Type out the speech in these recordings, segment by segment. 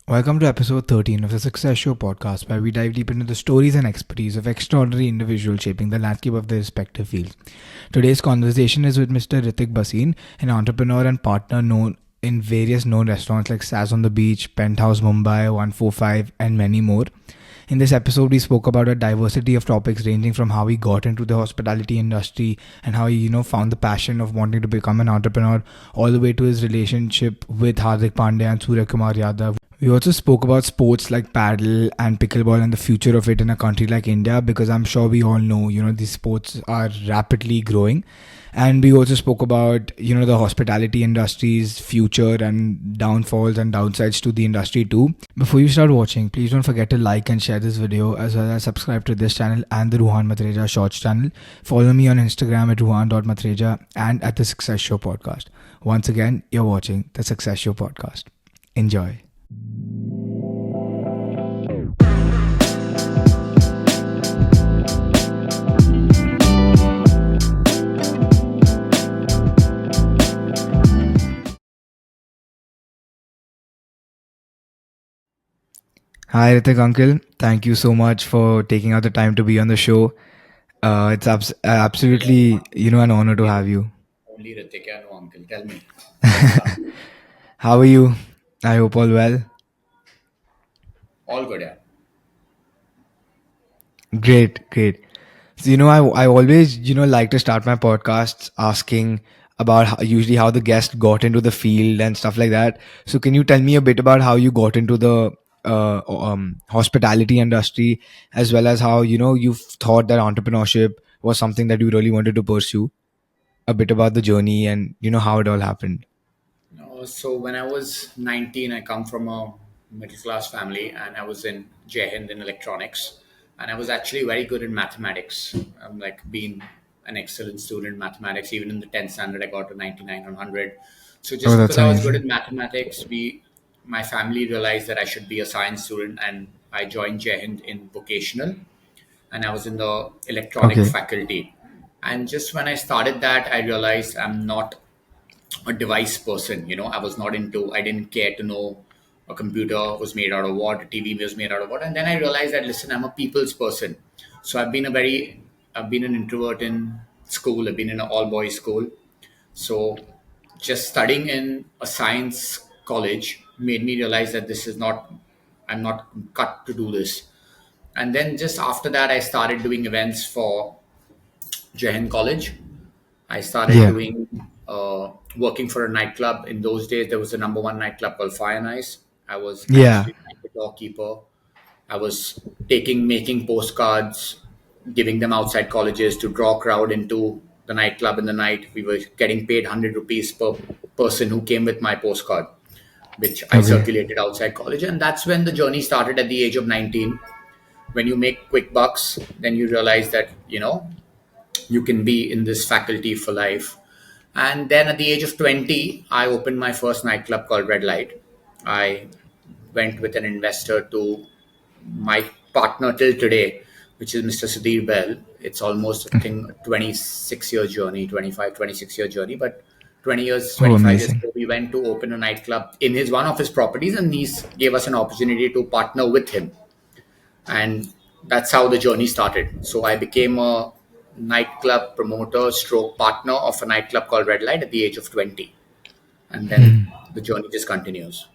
Welcome to episode 13 of the Success Show podcast, where we dive deep into the stories and expertise of extraordinary individuals shaping the landscape of their respective fields. Today's conversation is with Mr. Ritik Bhasin, an entrepreneur and partner known in various known restaurants like Saz on the Beach, Penthouse Mumbai, 145, and many more. In this episode, we spoke about a diversity of topics ranging from how he got into the hospitality industry and how he, found the passion of wanting to become an entrepreneur, all the way to his relationship with Hardik Pandya and Surya Kumar Yadav. We also spoke about sports like Padel and pickleball and the future of it in a country like India, because I'm sure we all know, these sports are rapidly growing. And we also spoke about, the hospitality industry's future and downfalls and downsides to the industry too. Before you start watching, please don't forget to like and share this video, as well as subscribe to this channel and the Ruhan Matreja Shorts channel. Follow me on Instagram at ruhan.matreja and at the Success Show podcast. Once again, you're watching the Success Show podcast. Enjoy. Hi, Ritik uncle. Thank you so much for taking out the time to be on the show. It's absolutely, an honor to have you. Only Ritik, no uncle. Tell me, what's up? How are you? I hope all well. All good, yeah. Great, great. So, I always, like to start my podcasts asking about usually how the guest got into the field and stuff like that. So, can you tell me a bit about how you got into the hospitality industry, as well as how, you've thought that entrepreneurship was something that you really wanted to pursue? A bit about the journey and, how it all happened. So when I was 19, I come from a middle class family, and I was in Jai in electronics, and I was actually very good in mathematics. I'm like being an excellent student in mathematics. Even in the 10th standard, I got a 99 on 100. So Oh, just that's because I was good amazing. in mathematics, my family realized that I should be a science student, and I joined Jai in vocational, and I was in the electronic Okay. faculty. And just when I started that, I realized I'm not a device person. I was not into, I didn't care to know a computer was made out of what, a TV was made out of what. And then I realized that, listen, I'm a people's person. So I've been an introvert in school, I've been in an all boys school. So just studying in a science college made me realize that I'm not cut to do this. And then just after that, I started doing events for Jahan College. I started Yeah. doing working for a nightclub. In those days, there was a number one nightclub called Fire and Ice. I was Yeah. actually like the doorkeeper. I was making postcards, giving them outside colleges to draw crowd into the nightclub in the night. We were getting paid 100 rupees per person who came with my postcard, which I Okay. circulated outside college. And that's when the journey started at the age of 19. When you make quick bucks, then you realize that, you can be in this faculty for life. And then at the age of 20, I opened my first nightclub called Red Light. I went with an investor to my partner till today, which is Mr. Sudhir Bell. It's almost, I think, a 26-year journey, 25, 26-year journey. But 20 years, Oh, 25 years amazing. ago, we went to open a nightclub in one of his properties, and he gave us an opportunity to partner with him. And that's how the journey started. So I became a nightclub promoter stroke partner of a nightclub called Red Light at the age of 20. And then the journey just continues.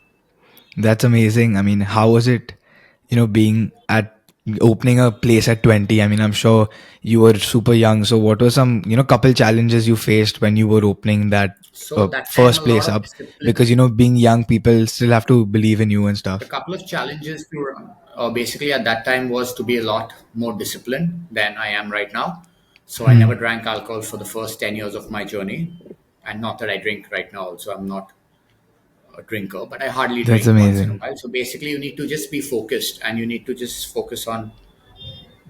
That's amazing. I mean, how was it, being at opening a place at 20? I mean, I'm sure you were super young. So, what were some, couple challenges you faced when you were opening that So that time, a first lot place of up? discipline. Because, being young, people still have to believe in you and A stuff. couple of challenges to basically at that time was to be a lot more disciplined than I am right now. So I never drank alcohol for the first 10 years of my journey. And not that I drink right now, also I'm not a drinker, but I hardly That's drink once in a amazing. while. So basically, you need to just be focused, and you need to just focus on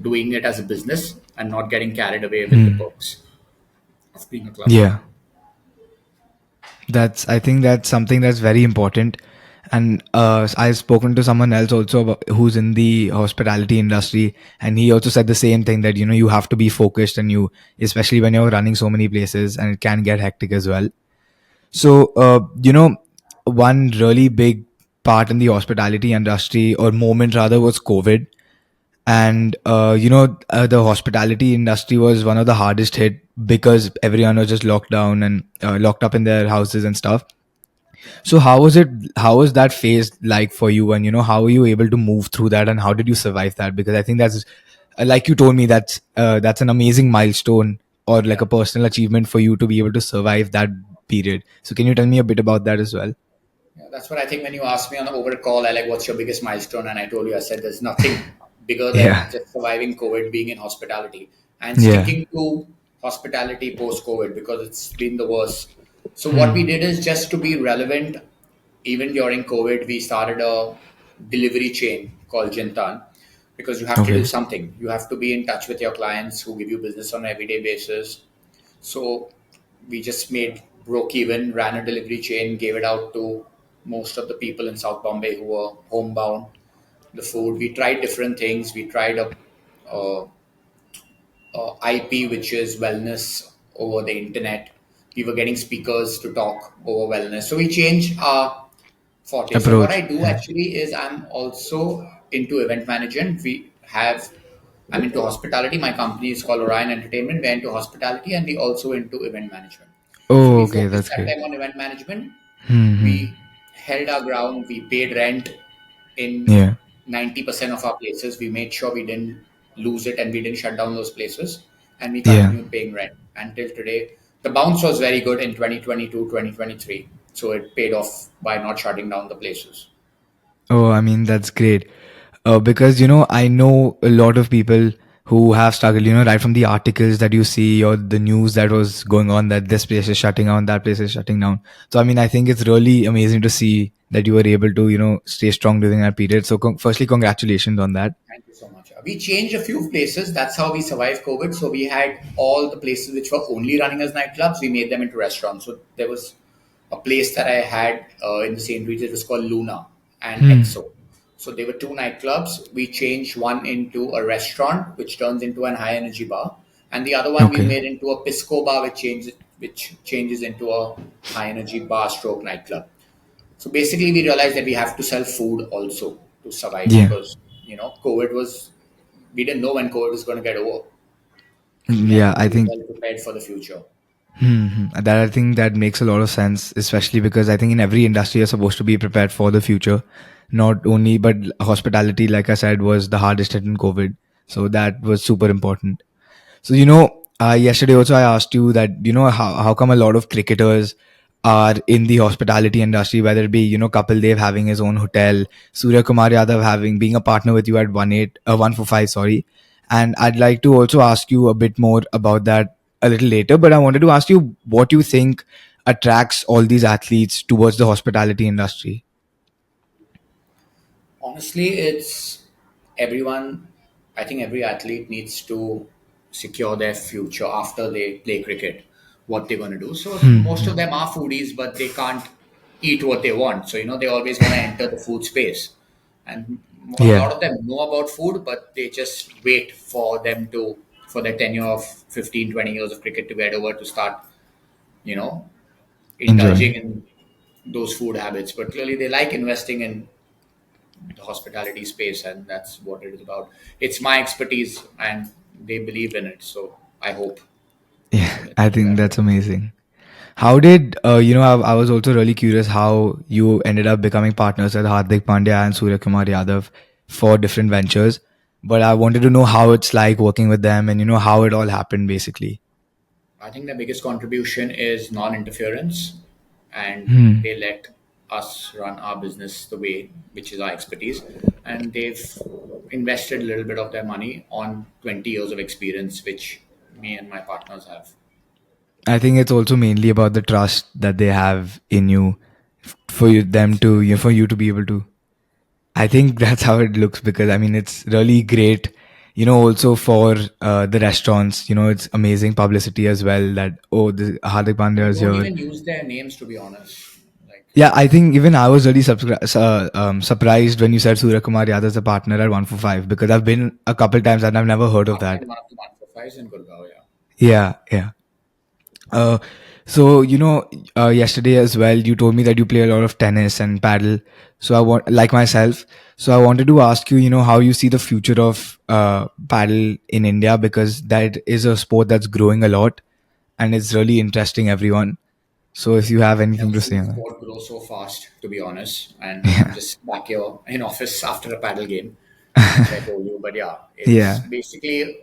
doing it as a business and not getting carried away with the perks of being a club owner. Yeah. I think that's something that's very important. And I've spoken to someone else also who's in the hospitality industry, and he also said the same thing, that you have to be focused, and especially when you're running so many places, and it can get hectic as well. So, one really big part in the hospitality industry, or moment rather, was COVID. And the hospitality industry was one of the hardest hit because everyone was just locked down and locked up in their houses and stuff. So how was it? How was that phase like for you? And how were you able to move through that? And how did you survive that? Because I think that's like you told me, that's an amazing milestone, or like Yeah. a personal achievement for you to be able to survive that period. So can you tell me a bit about that as well? Yeah, that's what I think when you asked me on the over call, I like, what's your biggest milestone? And I told you, I said, there's nothing bigger than Yeah. just surviving COVID, being in hospitality and Yeah. sticking to hospitality post COVID because it's been the worst. So, what we Hmm. did is just to be relevant, even during COVID, we started a delivery chain called Jintan because you have to do Okay. something. You have to be in touch with your clients who give you business on an everyday basis. So we just made broke even, ran a delivery chain, gave it out to most of the people in South Bombay who were homebound. The food, we tried different things. We tried a IP, which is wellness over the internet. We were getting speakers to talk over wellness. So we changed our forte. So what I Approach. do Yeah. actually is I'm also into event management. I'm into hospitality. My company is called Orion Entertainment. We're into hospitality and we also into event management. So Oh, we okay, focused that's that great. time on event management. Hmm. We held our ground. We paid rent in Yeah. 90% of our places. We made sure we didn't lose it and we didn't shut down those places. And we Yeah. continued paying rent until today. The bounce was very good in 2022, 2023. So it paid off by not shutting down the places. Oh, I mean, that's great. Because, I know a lot of people who have struggled, right from the articles that you see or the news that was going on, that this place is shutting down, that place is shutting down. So, I mean, I think it's really amazing to see that you were able to, stay strong during that period. So, firstly, congratulations on that. Thank you so much. We changed a few places. That's how we survived COVID. So we had all the places which were only running as nightclubs. We made them into restaurants. So there was a place that I had in the same region. It was called Luna and Hmm. EXO. So there were two nightclubs. We changed one into a restaurant, which turns into an high energy bar, and the other one we Okay. made into a pisco bar, which changes into a high energy bar stroke nightclub. So basically, we realized that we have to sell food also to survive Yeah. because COVID was we didn't know when COVID was going to get over, and we had Yeah, to I be think well prepared for the future. that I think that makes a lot of sense, especially because I think in every industry you're supposed to be prepared for the future. Not only, but hospitality, like I said, was the hardest hit in COVID, so that was super important. So yesterday also I asked you that how come a lot of cricketers are in the hospitality industry, whether it be Kapil Dev having his own hotel, Surya Kumar Yadav having being a partner with you at 145, sorry. And I'd like to also ask you a bit more about that a little later. But I wanted to ask you what you think attracts all these athletes towards the hospitality industry. Honestly, it's everyone. I think every athlete needs to secure their future after they play cricket. What they're going to do. So most of them are foodies, but they can't eat what they want. So they always want to enter the food space, and a Yeah, lot of them know about food, but they just wait for their tenure of 15, 20 years of cricket to get over to start, you know, indulging enjoying. in those food habits. But clearly, they like investing in the hospitality space, and that's what it is about. It's my expertise, and they believe in it. So I hope. Yeah, So let's I put it think that way. that's amazing. How did I was also really curious how you ended up becoming partners with Hardik Pandya and Surya Kumar Yadav for different ventures. But I wanted to know how it's like working with them, and how it all happened basically. I think the biggest contribution is non-interference, and Hmm. they let us run our business the way which is our expertise, and they've invested a little bit of their money on 20 years of experience, which me and my partners have. I think it's also mainly about the trust that they have in you, for them to for you to be able to. I think that's how it looks, because I mean it's really great. Also for the restaurants, it's amazing publicity as well. That the Hardik Pandya We is don't here. even use their names, to be honest. Like, Yeah, I think even I was really surprised when you said Surya Kumar Yadav is a partner at 145, because I've been a couple times and I've never heard of partner that. in one of the 145s in Gurgaon, yeah. Yeah, yeah. Uh, so yesterday as well, you told me that you play a lot of tennis and paddle. So I want, like myself. So I wanted to ask you, how you see the future of paddle in India, because that is a sport that's growing a lot and it's really interesting everyone. So if you have anything Never to seen say a on that. sport grow so fast, to be honest. And I'm just back here in office after a paddle game, which I told you. But yeah, it's Yeah. basically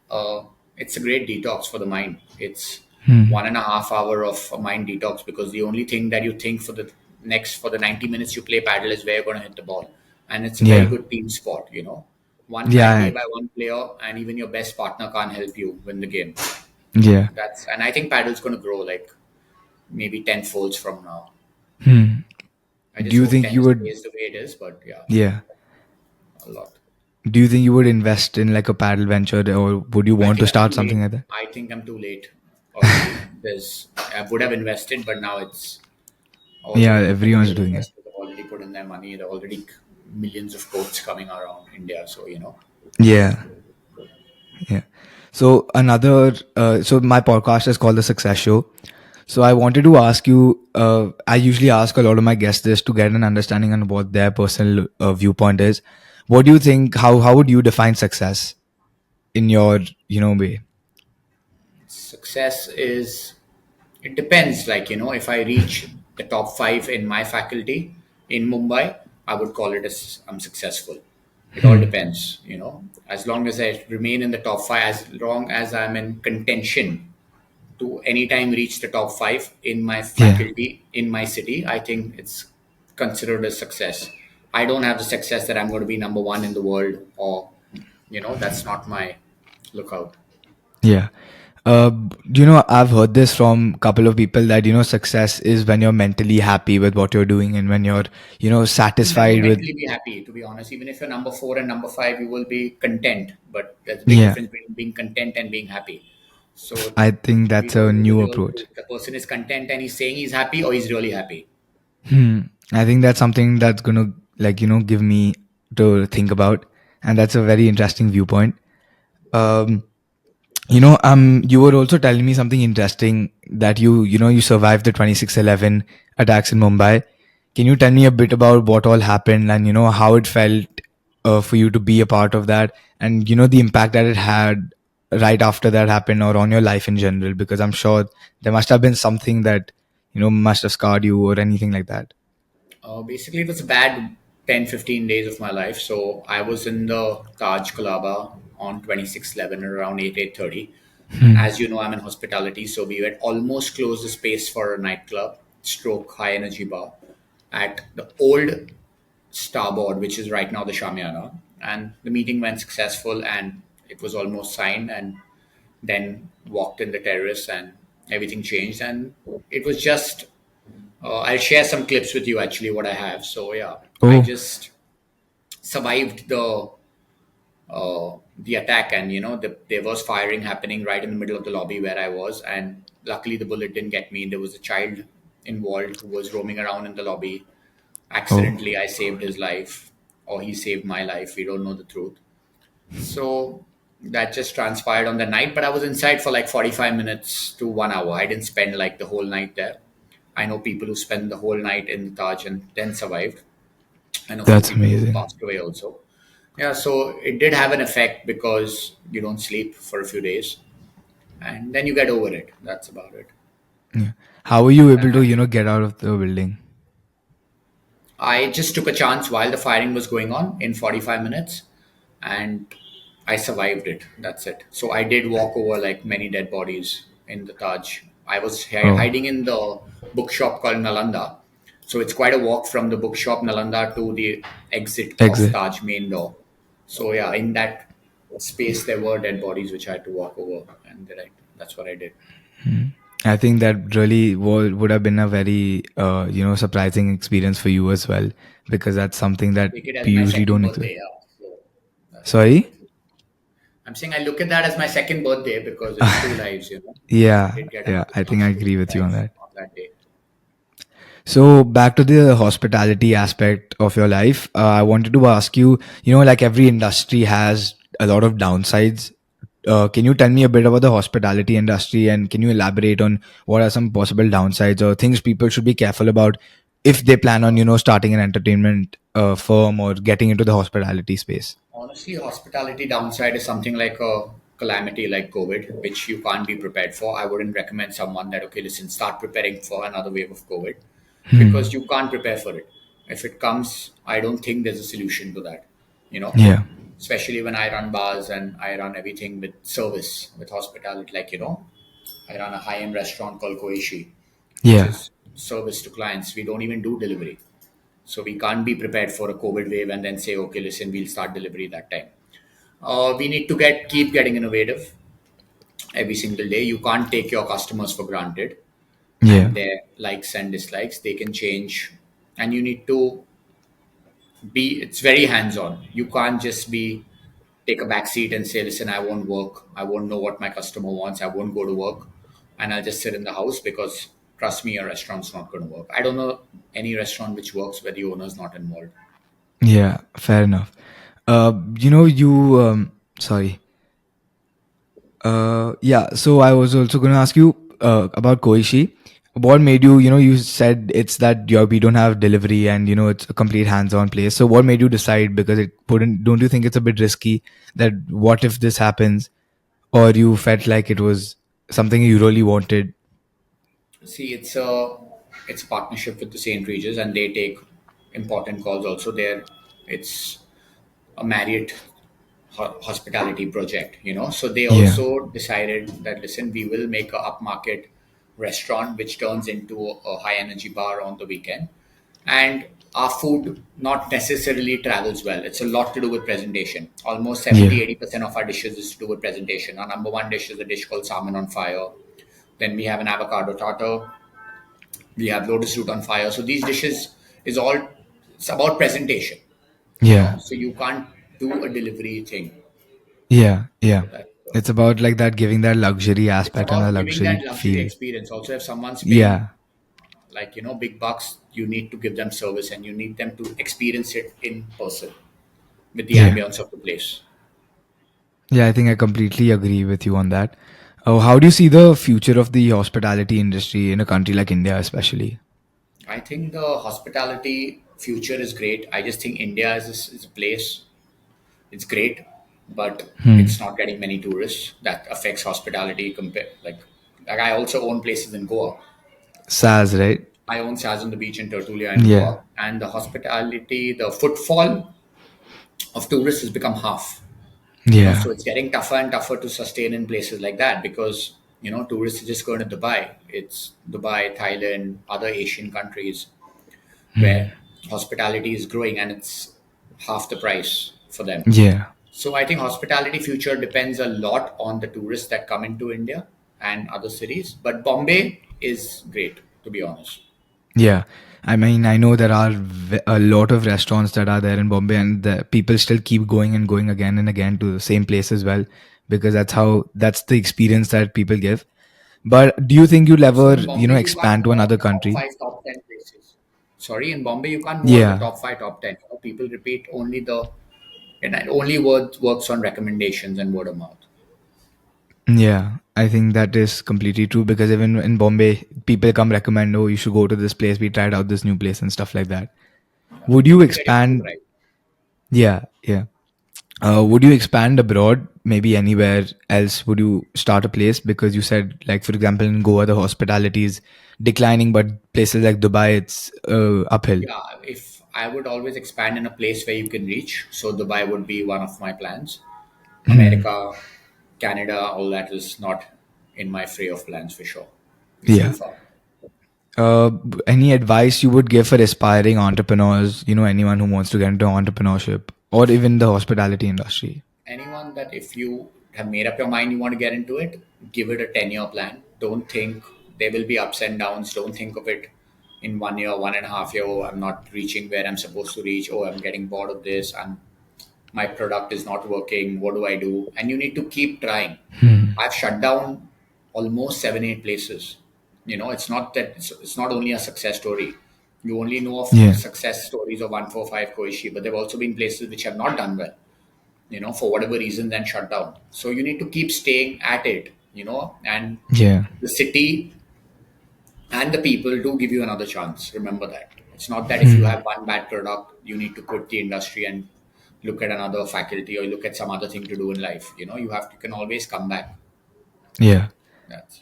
uh, it's a great detox for the mind. It's Hmm. 1.5 hour of a mind detox because the only thing that you think for the 90 minutes you play paddle is where you're going to hit the ball, and it's a very Yeah. good team sport. You know, one bad day Yeah. by one player, and even your best partner can't help you win the game. Yeah. That's and I think paddle's going to grow like maybe 10 folds from now. Hmm. I Do just you hope think you tennis would? stays the way it is, but yeah, Yeah. a lot. Do you think you would invest in like a paddle venture, or would you I want to think I'm start too something late. like that? I think I'm too late already. I would have invested, but now it's all Yeah, the everyone's real doing it. investors have already put in their money. There are already millions of courts coming around India. So, Yeah. Yeah. So so my podcast is called The Success Show. So I wanted to ask you, I usually ask a lot of my guests this to get an understanding on what their personal viewpoint is. What do you think, how would you define success in your, way? success is, it depends. Like, if I reach the top five in my faculty in Mumbai, I would call it as I'm successful. It all Hmm. depends, as long as I remain in the top five, as long as I'm in contention to anytime reach the top five in my Yeah. faculty in my city, I think it's considered a success. I don't have the success that I'm going to be number one in the world, or that's not my lookout. Yeah. I've heard this from a couple of people that, success is when you're mentally happy with what you're doing and when you're, You'll never satisfied with, mentally be happy, to be honest. Even if you're number four and number five, you will be content. But there's a big yeah, difference between being content and being happy. So I think we that's don't a know the new real approach. truth. The person is content and he's saying he's happy, or he's really happy. Hmm. I think that's something that's going to, give me to think about. And that's a very interesting viewpoint. Um, you were also telling me something interesting that you survived the 26/11 attacks in Mumbai. Can you tell me a bit about what all happened and how it felt for you to be a part of that, and the impact that it had right after that happened, or on your life in general? Because I'm sure there must have been something that must have scarred you or anything like that. Basically, it was a bad 10, 15 days of my life. So I was in the Taj Kalaba on 26/11 around 8, 8:30. And Hmm. as you know, I'm in hospitality. So we had almost closed the space for a nightclub, stroke high energy bar at the old Starboard, which is right now the Shamiana. And the meeting went successful and it was almost signed. And then walked in the terrace and everything changed. And it was just I'll share some clips with you actually what I have. So yeah, I Oh. just survived the attack, and there was firing happening right in the middle of the lobby where I was, and luckily the bullet didn't get me. There was a child involved who was roaming around in the lobby. Oh. Accidentally, I saved his life, or he saved my life. We don't know the truth. So that just transpired on the night, but I was inside for like 45 minutes to 1 hour. I didn't spend like the whole night there. I know people who spend the whole night in the Taj and then survived. I know a few That's people who amazing. passed away also. Yeah, so it did have an effect because you don't sleep for a few days and then you get over it. That's about it. Yeah. How were you able to And get out of the building? I just took a chance while the firing was going on in 45 minutes and I survived it. That's it. So I did walk over like many dead bodies in the Taj. I was Oh. hiding in the bookshop called Nalanda. So it's quite a walk from the bookshop Nalanda to the exit of Exit. Taj main door. So yeah, in that space there were dead bodies which I had to walk over, and that's what I did. I think that really would have been a very surprising experience for you as well, because that's something that Take it as we my usually second don't expect. birthday. Yeah. So that's what it Sorry. is. I'm saying I look at that as my second birthday because it's two lives. I Yeah, did get yeah. another I think I chance to agree live with you on life that. on that day. So back to the hospitality aspect of your life, I wanted to ask you. Like every industry has a lot of downsides. Can you tell me a bit about the hospitality industry, and can you elaborate on what are some possible downsides or things people should be careful about if they plan on starting an entertainment firm or getting into the hospitality space? Honestly, hospitality downside is something like a calamity like COVID, which you can't be prepared for. I wouldn't recommend someone that, okay, listen, start preparing for another wave of COVID because you can't prepare for it. If it comes, I don't think there's a solution to that, you know, Yeah, especially when I run bars and I run everything with service, with hospitality. Like, I run a high end restaurant called Koishi, which yeah, is service to clients. We don't even do delivery. So we can't be prepared for a COVID wave and then say, okay, listen, we'll start delivery that time. We need to keep getting innovative every single day. You can't take your customers for granted yeah, and their likes and dislikes. They can change, and you need to be. It's very hands on. You can't just be take a back seat and say, listen, I won't work. I won't know what my customer wants. I won't go to work, and I'll just sit in the house because trust me, your restaurant's not going to work. I don't know any restaurant which works where the owner's not involved. yeah. Fair enough. You sorry. Yeah. So I was also going to ask you about Koishi. What made you, you said it's that we don't have delivery and, it's a complete hands-on place. So what made you decide? Because it wouldn't, don't you think it's a bit risky that what if this happens, or you felt like it was something you really wanted? See, it's a partnership with the St. Regis, and they take important calls. Also, there, it's a Marriott hospitality project. So they Yeah. also decided that listen, we will make a upmarket restaurant which turns into a high energy bar on the weekend, and our food not necessarily travels well. It's a lot to do with presentation. Almost Yeah. 70-80% of our dishes is to do with presentation. Our number one dish is a dish called salmon on fire. Then we have an avocado tartar, we have lotus root on fire. So these dishes is all, it's about presentation, Yeah. so you can't do a delivery thing. Yeah. Yeah. So that It's about like that, giving that luxury it's aspect and a about giving luxury that luxury feel. experience. Also, if someone's paying Yeah. like big bucks, you need to give them service and you need them to experience it in person with the Yeah. ambience of the place. Yeah, I think I completely agree with you on that. Oh, how do you see the future of the hospitality industry in a country like India, especially? I think the hospitality future is great. I just think India is a place. It's great, but Hmm. it's not getting many tourists. That affects hospitality. Like I also own places in Goa. SAS, right? I own Saz on the beach in Tertulia in Yeah. Goa, and the hospitality, the footfall of tourists has become half. Yeah. So it's getting tougher and tougher to sustain in places like that because tourists are just going to Dubai. It's Dubai, Thailand, other Asian countries where hospitality is growing and it's half the price for them. Yeah. So I think hospitality future depends a lot on the tourists that come into India and other cities. But Bombay is great, to be honest. Yeah. I mean, I know there are a lot of restaurants that are there in Bombay, and the people still keep going and going again and again to the same place as well, because that's the experience that people give. But do you think you'll So ever, in Bombay, you can't expand to move out another the top country? five, top 10 places. Sorry, in Bombay, you can't move out the Yeah. top five, top 10. People repeat only and it only works on recommendations and word of mouth. Yeah, I think that is completely true, because even in Bombay, people come recommend, oh, you should go to this place. We tried out this new place and stuff like that. Would you People get your food expand? right. Yeah, yeah. Would you expand abroad? Maybe anywhere else? Would you start a place? Because you said, like, for example, in Goa, the hospitality is declining, but places like Dubai, it's uphill. Yeah, if I would always expand in a place where you can reach. So Dubai would be one of my plans. America, Canada, all that is not in my fray of plans for sure. It's too Yeah. far. Any advice you would give for aspiring entrepreneurs? Anyone who wants to get into entrepreneurship or even the hospitality industry? Anyone that if you have made up your mind you want to get into it, give it a 10-year plan. Don't think there will be ups and downs. Don't think of it in 1 year, 1.5 year. Oh, I'm not reaching where I'm supposed to reach. Oh, I'm getting bored of this. My product is not working. What do I do? And you need to keep trying. I've shut down almost 7, 8 places. It's not that it's not only a success story. You only know of Yeah. success stories of 145 Koishi, but there have also been places which have not done well, for whatever reason, then shut down. So you need to keep staying at it, and Yeah. the city and the people do give you another chance. Remember that. It's not that if you have one bad product, you need to quit the industry and look at another faculty or look at some other thing to do in life. You can always come back. Yeah. That's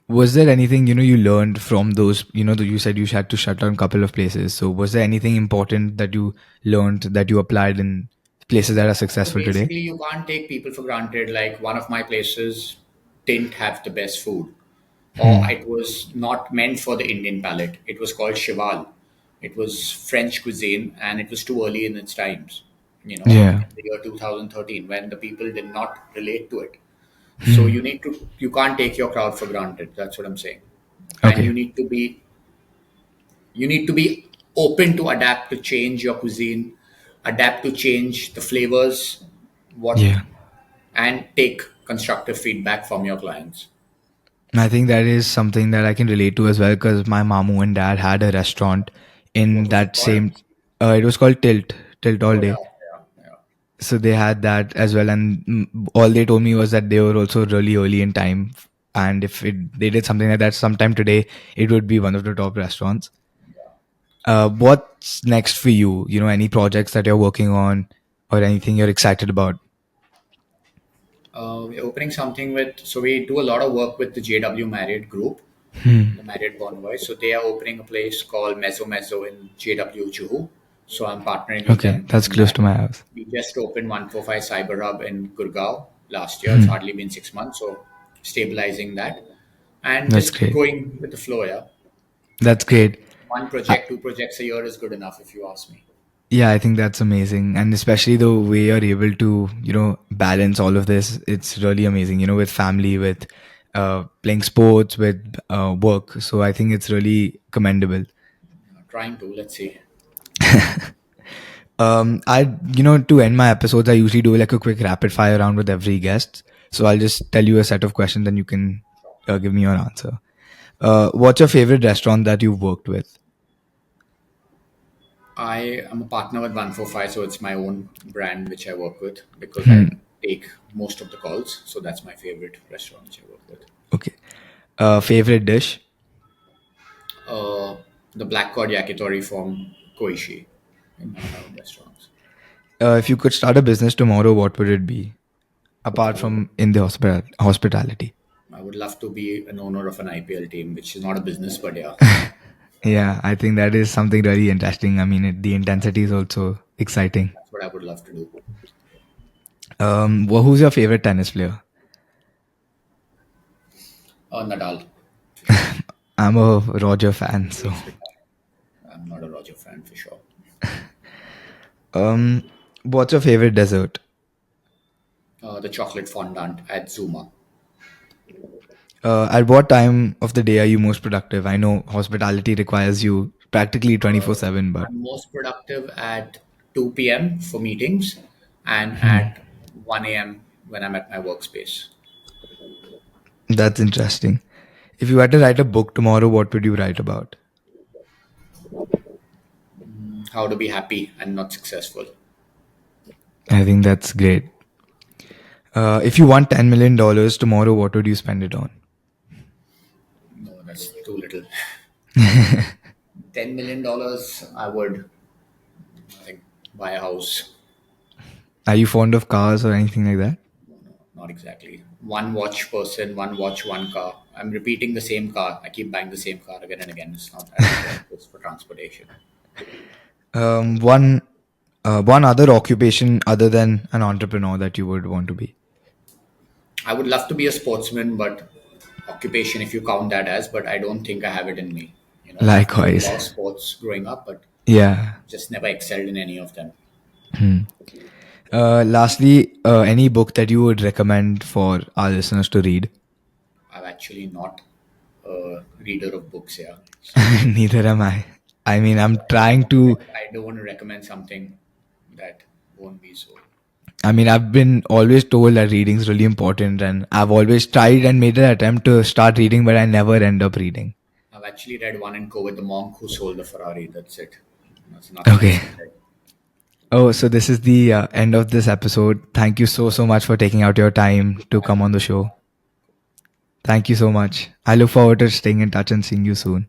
Was there anything you learned from those? You said you had to shut down a couple of places. So was there anything important that you learned that you applied in places that are So successful today? basically, you can't take people for granted. Like one of my places didn't have the best food, or it was not meant for the Indian palate. It was called Cheval. It was French cuisine, and it was too early in its times. Yeah. In the year 2013, when the people did not relate to it. So you can't take your crowd for granted. That's what I'm saying. And Okay. you need to be open to adapt to change your cuisine, adapt to change the flavors, what Yeah. and take constructive feedback from your clients. I think that is something that I can relate to as well because my mamu and dad had a restaurant in What was it that called? same. It was called Tilt all Oh yeah, day. yeah. So they had that as well, and all they told me was that they were also really early in time, and if they did something like that sometime today, it would be one of the top restaurants. What's next for you? Any projects that you're working on or anything you're excited about? We're opening something with, so we do a lot of work with the JW Marriott group, Hmm. the Marriott Bonvoy. So they are opening a place called Mezzo in JW Juhu. So I'm partnering with Okay, them that's in close that. to my house. We just opened 145 Cyber Hub in Gurgaon last year. It's hardly been 6 months, so stabilizing that and That's just great. going with the flow. Yeah, That's great. one I, project, two projects a year is good enough if you ask me. Yeah, I think that's amazing. And especially the way you're able to, balance all of this. It's really amazing, with family, with playing sports, with work. So I think it's really commendable. Trying to, let's see. To end my episodes, I usually do like a quick rapid fire round with every guest. So I'll just tell you a set of questions and you can give me your answer. What's your favorite restaurant that you've worked with? I am a partner with 145, so it's my own brand which I work with because Hmm. I take most of the calls. So that's my favorite restaurant which I work with. Okay. Favorite dish? Uh, the black cod yakitori from Koishi in one of my own restaurants. If you could start a business tomorrow, what would it be? Apart from in the hospitality. I would love to be an owner of an IPL team, which is not a business, but yeah, Yeah, I think that is something really interesting. I mean, the intensity is also exciting. that's what I would love to do. Who's your favorite tennis player? Nadal, for sure. I'm a Roger fan, so. Please retire. I'm not a Roger fan for sure. Um, what's your favorite dessert? The chocolate fondant at Zuma. At what time of the day are you most productive? I know hospitality requires you practically 24/7, but I'm most productive at 2 p.m. for meetings and at 1 a.m. when I'm at my workspace. that's interesting. If you had to write a book tomorrow, what would you write about? How to be happy and not successful. I think that's great. If you won $10 million tomorrow, what would you spend it on? No, that's too little. $10 million, I would, I think, buy a house. Are you fond of cars or anything like that? Not exactly. One watch person, one watch, one car. I'm repeating the same car. I keep buying the same car again and again. It's not, I don't care. It's for transportation. One other occupation other than an entrepreneur that you would want to be. I would love to be a sportsman, but occupation, if you count that as, but I don't think I have it in me. I've played a Likewise. lot of sports growing up, but Yeah. just never excelled in any of them. Lastly, any book that you would recommend for our listeners to read? I'm actually not a reader of books, yeah. So Neither am I. I mean, I'm trying to. I don't want to recommend something that won't be so. I mean, I've been always told that reading is really important, and I've always tried and made an attempt to start reading, but I never end up reading. I've actually read One and Co with the monk who sold the Ferrari. That's it. That's nothing else Okay. I've read. Oh, so this is the end of this episode. Thank you so much for taking out your time to come on the show. Thank you so much. I look forward to staying in touch and seeing you soon.